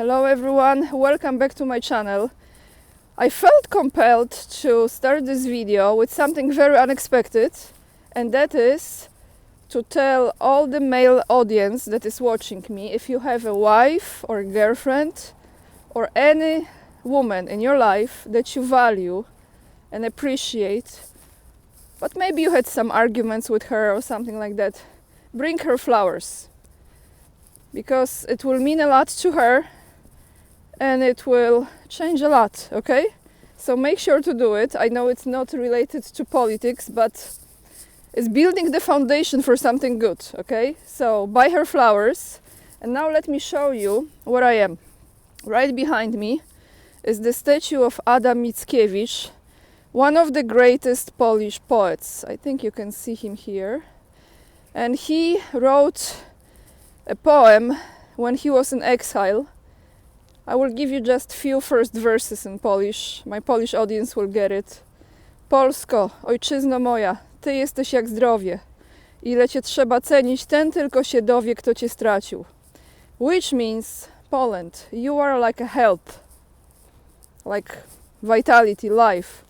Hello everyone, welcome back to my channel. I felt compelled to start this video with something very unexpected, and that is to tell all the male audience that is watching me, if you have a wife or a girlfriend or any woman in your life that you value and appreciate, but maybe you had some arguments with her or something like that, bring her flowers, because it will mean a lot to her and it will change a lot, okay? So make sure to do it. I know it's not related to politics, but it's building the foundation for something good, okay? So buy her flowers. And now let me show you where I am. Right behind me is the statue of Adam Mickiewicz, one of the greatest Polish poets. I think you can see him here. And he wrote a poem when he was in exile. I will give you just few first verses in Polish. My Polish audience will get it. Polsko, ojczyzno moja, ty jesteś jak zdrowie. Ile cię trzeba cenić, ten tylko się dowie, kto cię stracił. Which means, Poland, you are like a health, like vitality, life.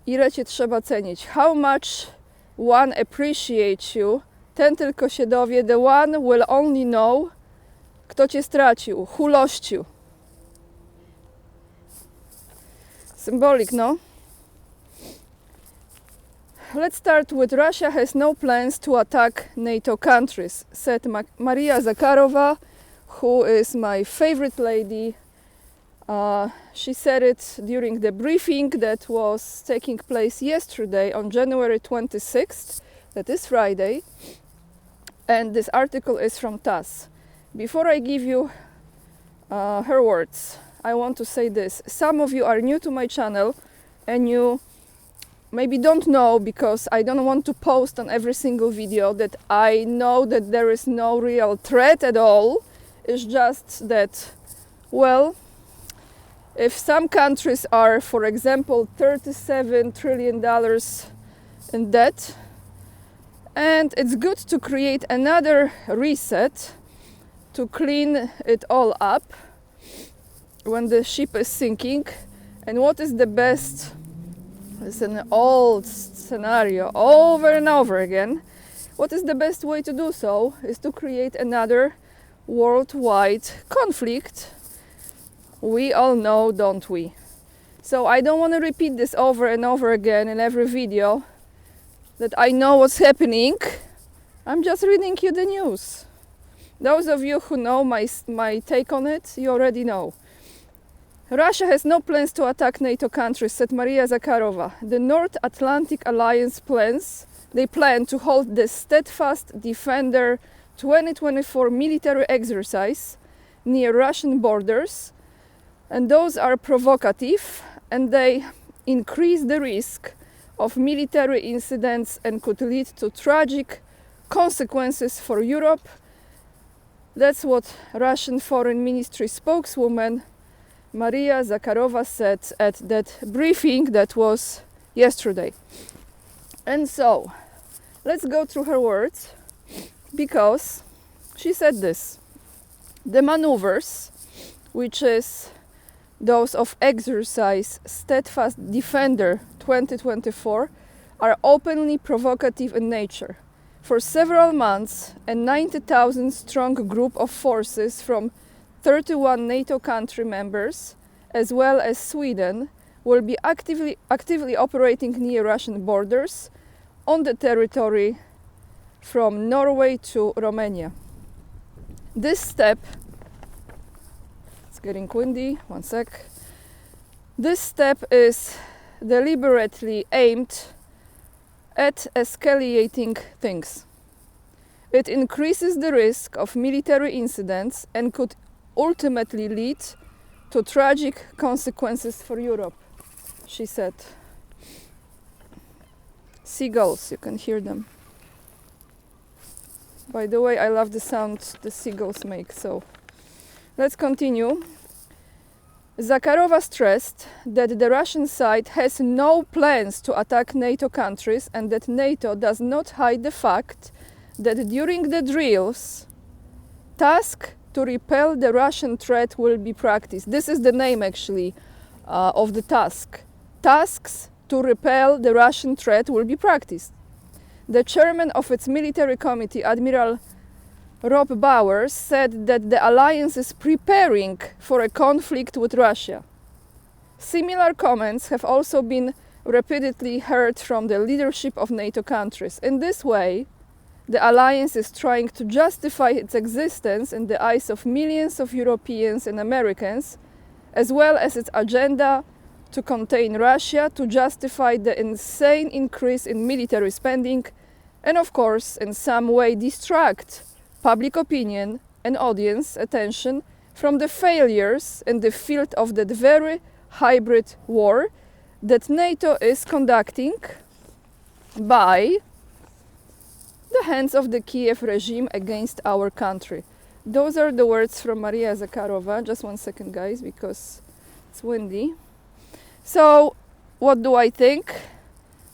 Ile cię trzeba cenić. How much one appreciates you, ten tylko się dowie, the one will only know, kto cię stracił, who lost you. Symbolic, no? Let's start with Russia has no plans to attack NATO countries, said Maria Zakharova, who is my favorite lady. She said it during the briefing that was taking place yesterday on January 26th, that is Friday, and this article is from TASS. Before I give you her words, I want to say this. Some of you are new to my channel and you maybe don't know, because I don't want to post on every single video, that I know that there is no real threat at all. It's just that, well, if some countries are, for example, $37 trillion in debt, and it's good to create another reset to clean it all up when the ship is sinking. And what is the best? It's an old scenario over and over again. What is the best way to do so is to create another worldwide conflict. We all know, don't we? So I don't want to repeat this over and over again in every video, that I know what's happening. I'm just reading you the news. Those of you who know my take on it, you already know. Russia has no plans to attack NATO countries, said Maria Zakharova. The North Atlantic Alliance plan to hold the Steadfast Defender 2024 military exercise near Russian borders, and those are provocative and they increase the risk of military incidents and could lead to tragic consequences for Europe. That's what Russian Foreign Ministry spokeswoman Maria Zakharova said at that briefing that was yesterday. And so, let's go through her words, because she said this. The maneuvers, which is those of exercise Steadfast Defender 2024, are openly provocative in nature. For several months, a 90,000 strong group of forces from 31 NATO country members, as well as Sweden, will be actively operating near Russian borders on the territory from Norway to Romania. This step, it's getting windy, one sec. This step is deliberately aimed at escalating things. It increases the risk of military incidents and could ultimately lead to tragic consequences for Europe, she said. Seagulls, you can hear them. By the way, I love the sound the seagulls make, so let's continue. Zakharova stressed that the Russian side has no plans to attack NATO countries and that NATO does not hide the fact that during the drills, task to repel the Russian threat will be practiced. This is the name actually of the task. Tasks to repel the Russian threat will be practiced. The chairman of its military committee, Admiral Rob Bowers, said that the alliance is preparing for a conflict with Russia. Similar comments have also been repeatedly heard from the leadership of NATO countries. In this way, the alliance is trying to justify its existence in the eyes of millions of Europeans and Americans, as well as its agenda to contain Russia, to justify the insane increase in military spending, and of course, in some way distract public opinion and audience attention from the failures in the field of that very hybrid war that NATO is conducting by the hands of the Kiev regime against our country. Those are the words from Maria Zakharova. Just 1 second, guys, because it's windy. So, what do I think?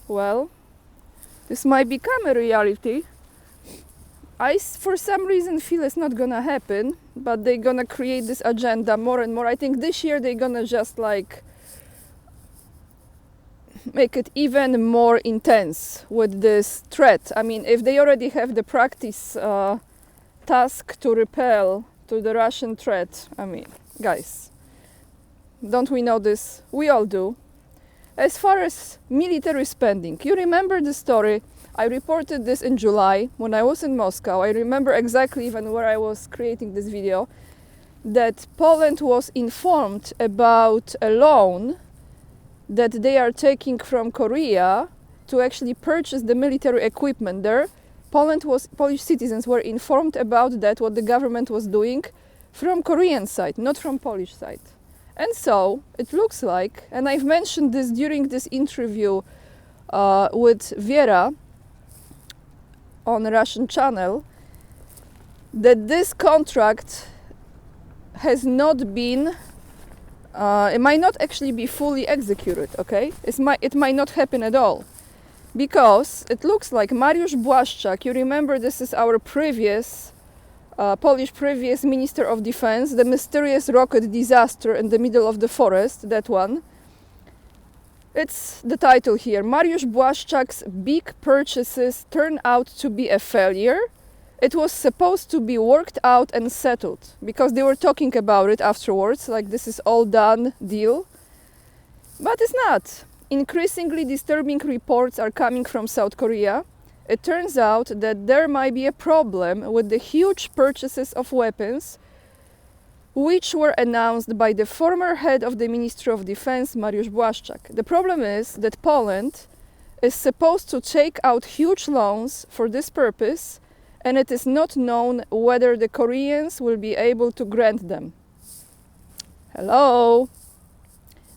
Well, this might become a reality. I, for some reason, feel it's not gonna happen, but they're gonna create this agenda more and more. I think this year they're gonna just like make it even more intense with this threat. I mean, if they already have the practice task to repel to the Russian threat, I mean, guys, don't we know this? We all do. As far as military spending, you remember the story. I reported this in July when I was in Moscow. I remember exactly even where I was creating this video, that Poland was informed about a loan that they are taking from Korea to actually purchase the military equipment there. Polish citizens were informed about that, what the government was doing, from Korean side, not from Polish side. And so it looks like, and I've mentioned this during this interview with Vera on a Russian channel, that this contract has not been, it might not actually be fully executed, okay? It might not happen at all. Because it looks like Mariusz Błaszczak, you remember this is our previous, Polish previous Minister of Defense, the mysterious rocket disaster in the middle of the forest, that one. It's the title here. Mariusz Błaszczak's big purchases turned out to be a failure. It was supposed to be worked out and settled, because they were talking about it afterwards, like this is all done deal. But it's not. Increasingly disturbing reports are coming from South Korea. It turns out that there might be a problem with the huge purchases of weapons which were announced by the former head of the Ministry of Defense, Mariusz Błaszczak. The problem is that Poland is supposed to take out huge loans for this purpose, and it is not known whether the Koreans will be able to grant them. Hello?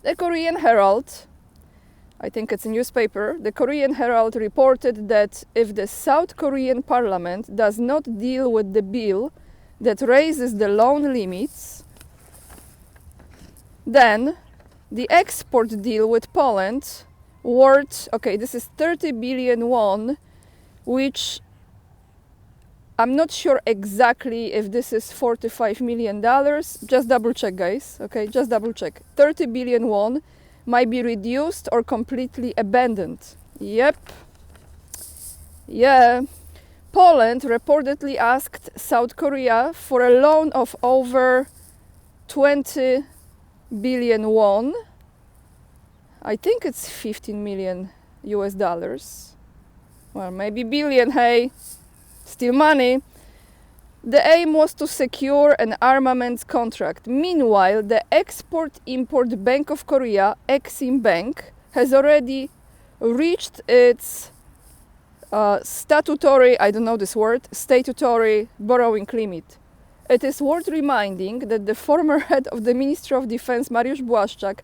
The Korean Herald, I think it's a newspaper, the Korean Herald reported that if the South Korean parliament does not deal with the bill that raises the loan limits, then the export deal with Poland worth, okay, this is 30 billion won, which I'm not sure exactly if this is $45 million. Just double check, guys, okay, just double check. 30 billion won might be reduced or completely abandoned. Yep. Yeah. Poland reportedly asked South Korea for a loan of over 20 billion won. I think it's 15 million US dollars. Well, maybe billion, hey, still money. The aim was to secure an armaments contract. Meanwhile, the Export-Import Bank of Korea, Exim Bank, has already reached its statutory, I don't know this word, statutory borrowing limit. It is worth reminding that the former head of the Ministry of Defense, Mariusz Błaszczak,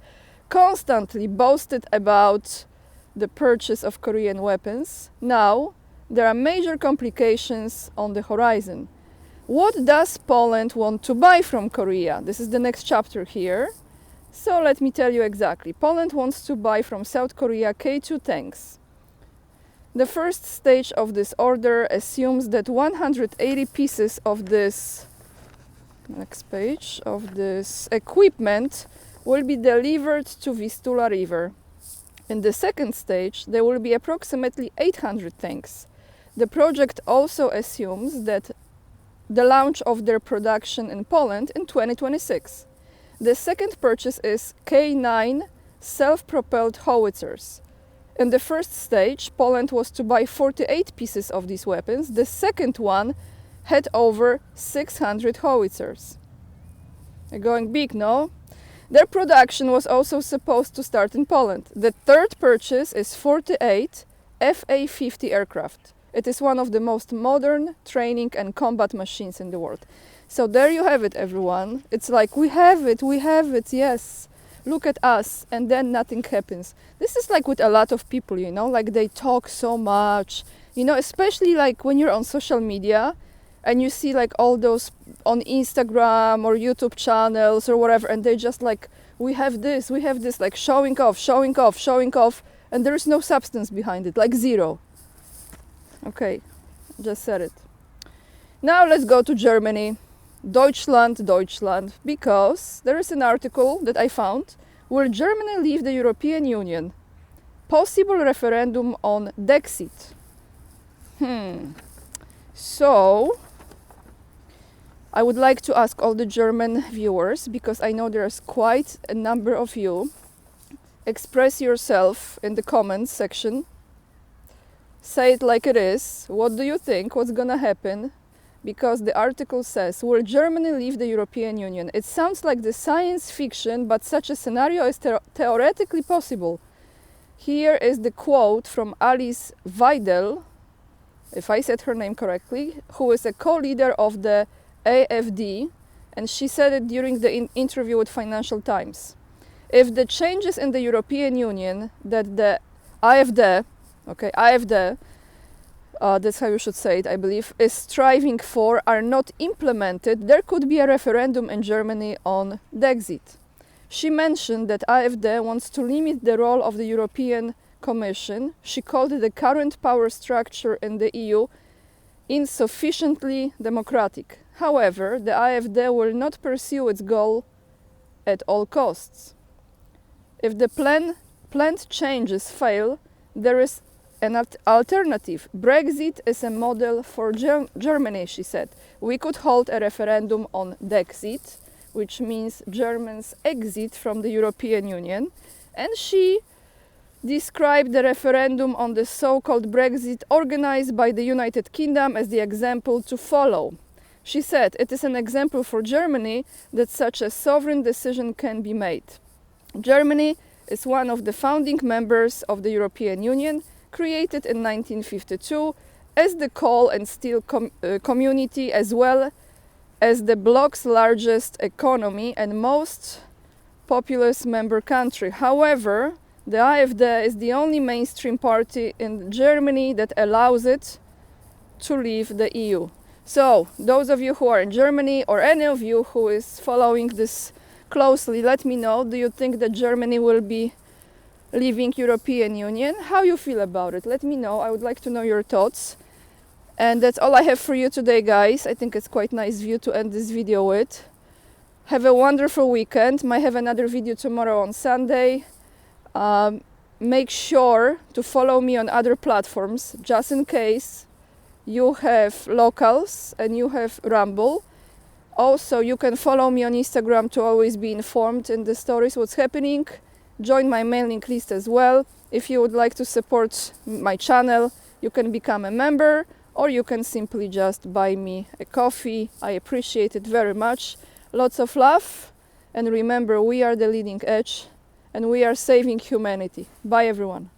constantly boasted about the purchase of Korean weapons. Now, there are major complications on the horizon. What does Poland want to buy from Korea? This is the next chapter here. So let me tell you exactly. Poland wants to buy from South Korea K2 tanks. The first stage of this order assumes that 180 pieces of this next page of this equipment will be delivered to Vistula River. In the second stage, there will be approximately 800 tanks. The project also assumes that the launch of their production in Poland in 2026. The second purchase is K9 self-propelled howitzers. In the first stage, Poland was to buy 48 pieces of these weapons. The second one had over 600 howitzers. They're going big, no? Their production was also supposed to start in Poland. The third purchase is 48 FA-50 aircraft. It is one of the most modern training and combat machines in the world. So there you have it, everyone. It's like, we have it, yes. Look at us, and then nothing happens. This is like with a lot of people, you know, like they talk so much, you know, especially like when you're on social media and you see like all those on Instagram or YouTube channels or whatever, and they just like, we have this, like showing off, and there is no substance behind it, like zero. Okay, just said it. Now let's go to Germany. Deutschland, because there is an article that I found. Will Germany leave the European Union? Possible referendum on Dexit. So, I would like to ask all the German viewers, because I know there's quite a number of you, express yourself in the comments section. Say it like it is. What do you think? What's gonna happen? Because the article says, will Germany leave the European Union? It sounds like the science fiction, but such a scenario is theoretically possible. Here is the quote from Alice Weidel, if I said her name correctly, who is a co-leader of the AfD, and she said it during the interview with Financial Times. If the changes in the European Union that the AfD, that's how you should say it, I believe, is striving for are not implemented, there could be a referendum in Germany on Dexit. She mentioned that AfD wants to limit the role of the European Commission. She called the current power structure in the EU insufficiently democratic. However, the AfD will not pursue its goal at all costs. If the planned changes fail, there is an alternative. Brexit is a model for Germany, she said. We could hold a referendum on Dexit, which means Germans' exit from the European Union. And she described the referendum on the so-called Brexit organized by the United Kingdom as the example to follow. She said, it is an example for Germany that such a sovereign decision can be made. Germany is one of the founding members of the European Union, created in 1952 as the coal and steel community, as well as the bloc's largest economy and most populous member country. However, the AfD is the only mainstream party in Germany that allows it to leave the EU. So, those of you who are in Germany, or any of you who is following this closely, let me know, do you think that Germany will be leaving European Union? How you feel about it? Let me know. I would like to know your thoughts. And that's all I have for you today, guys. I think it's quite nice view to end this video with. Have a wonderful weekend. Might have another video tomorrow on Sunday. Make sure to follow me on other platforms, just in case you have locals and you have Rumble. Also, you can follow me on Instagram to always be informed in the stories what's happening. Join my mailing list as well. If you would like to support my channel, you can become a member, or you can simply just buy me a coffee. I appreciate it very much. Lots of love, and remember, we are the leading edge and we are saving humanity. Bye everyone.